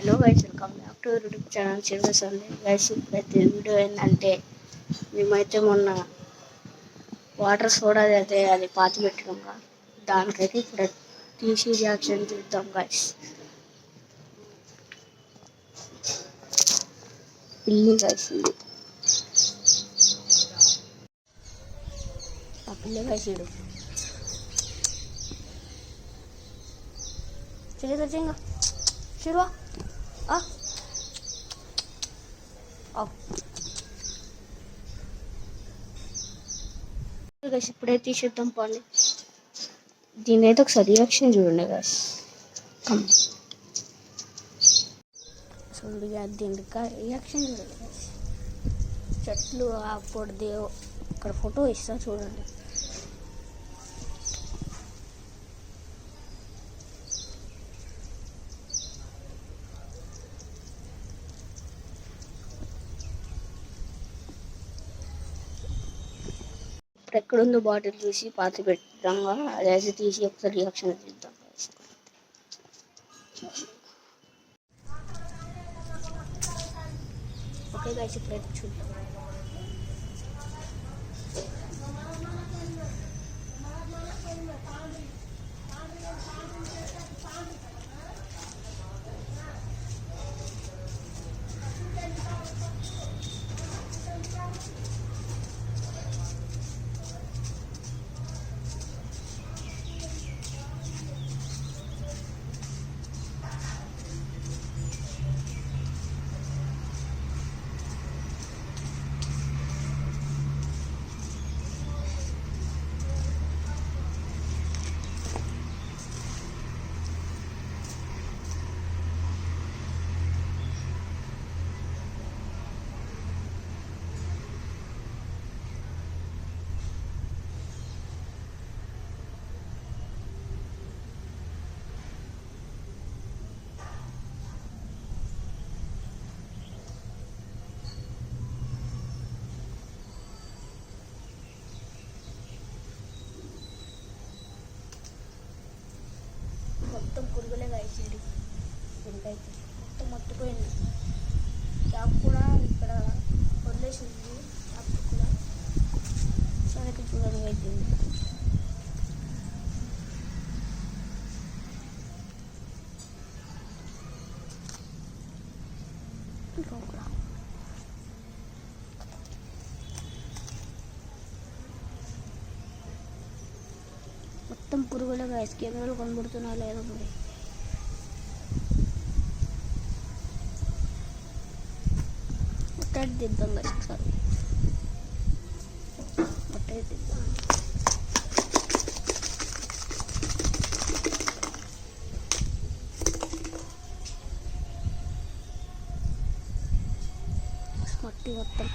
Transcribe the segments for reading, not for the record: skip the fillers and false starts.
Hello guys, welcome back to YouTube channel చిరుగా Sunday guys. ప్రతి video ఏంటంటే మేమైతే మొన్న వాటర్ సోడా అయితే అది పాతి పెట్టినాం కదా, దానికైతే ఇప్పుడు తీసి రియాక్షన్ చూద్దాం గైస్. పిల్లి గైస్, ఇది ఆ పిల్లి గైస్. ఇడు చెయ్యి చిరువా గైస్, ఇప్పుడే తీసేద్దాం పండి. దీని అయితే ఒకసారి రియాక్షన్ చూడండి గైస్. చూడండి దీనికి రియాక్షన్ చూడండి గైస్. చెట్లు అప్పుడు ఇక్కడ ఫోటో ఇస్తా చూడండి. ఇప్పుడు ఎక్కడుందో బాటిల్ చూసి పాతి పెట్టాం, అదైతే తీసి ఒకసారి రియాక్షన్ చూద్దాం. ఓకే గైస్, ఇప్పుడైతే చూద్దాం. మొత్తం పురుగులే కాసేది, దీనికైతే మొత్తం మట్టిపోయింది. క్యాప్ కూడా ఇక్కడ వదిలేసింది, క్యాప్ కూడా. సో అయితే చూడండి అయిపోయింది. మొత్తం పురుగుల గైస్, కెమెరాలు కనబడుతున్నా లేదా మరి. మొత్తం దిద్దాం గైస్, ఒకసారి మొత్తం దిద్దాం. మట్టి మొత్తం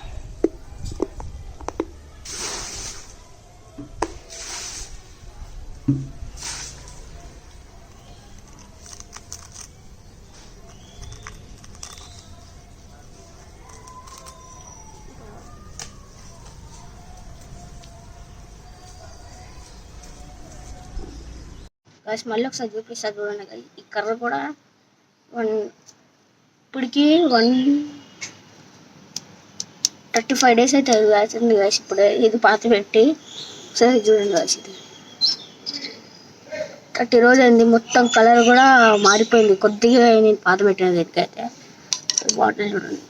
గైస్. మళ్ళీ ఒకసారి చూపిస్తా చూడండి గైస్. ఈ కర్ర కూడా ఇప్పటికి 135 days అయితే అవుతుంది గైస్. ఇప్పుడు ఇది పాతి పెట్టి ఒకసారి చూడండి గైస్. ఇది 30 రోజులు అయింది. మొత్తం కలర్ కూడా మారిపోయింది కొద్దిగా. నేను పాత పెట్టిన దీనికైతే బాటిల్ చూడండి.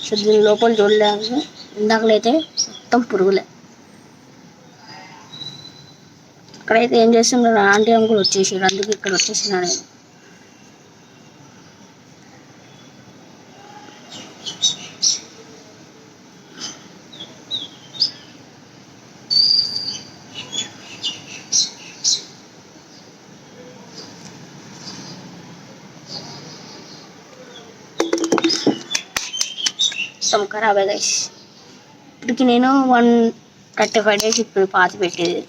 సో దీని లోపల చూడలేదు, ఇందాకలైతే మొత్తం పురుగులే. ఇక్కడైతే ఏం చేస్తున్నారు, ఆంటీ అంకుల్ వచ్చేసారు, అందుకే ఇక్కడ వచ్చేసినా నేను. మొత్తం ఖరాబ్ గైస్. ఇప్పటికి నేను 135 days ఇప్పుడు పాతి పెట్టేది.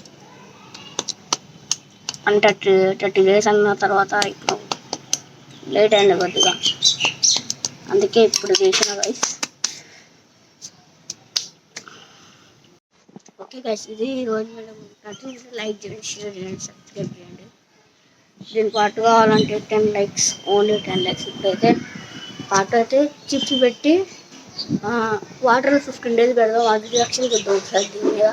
130 days అన్న తర్వాత ఇప్పుడు లేట్ అయింది కొద్దిగా, అందుకే ఇప్పుడు చేసిన గైస్. ఓకే గైస్, ఇది ఈరోజు మేము లైక్ చేయండి, షేర్ చేయండి, సబ్స్క్రైబ్ చేయండి. దీని పార్ట్ కావాలంటే 10 లైక్స్, ఓన్లీ 10 లైక్స్. ఇప్పుడైతే పార్ట్ అయితే చిప్స్ పెట్టి వాటర్ 15 డేస్ పెడదాం, అది రియాక్షన్ చూద్దాం ఒకసారి దీని మీద.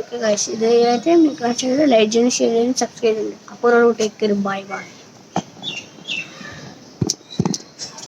ఓకే గైస్, ఇది అయితే మీకు నచ్చినట్లయితే లైక్ చేయండి, షేర్ చేయండి, సబ్స్క్రైబ్ చేయండి. అప్పుడు టేక్ కేర్, బాయ్ బాయ్.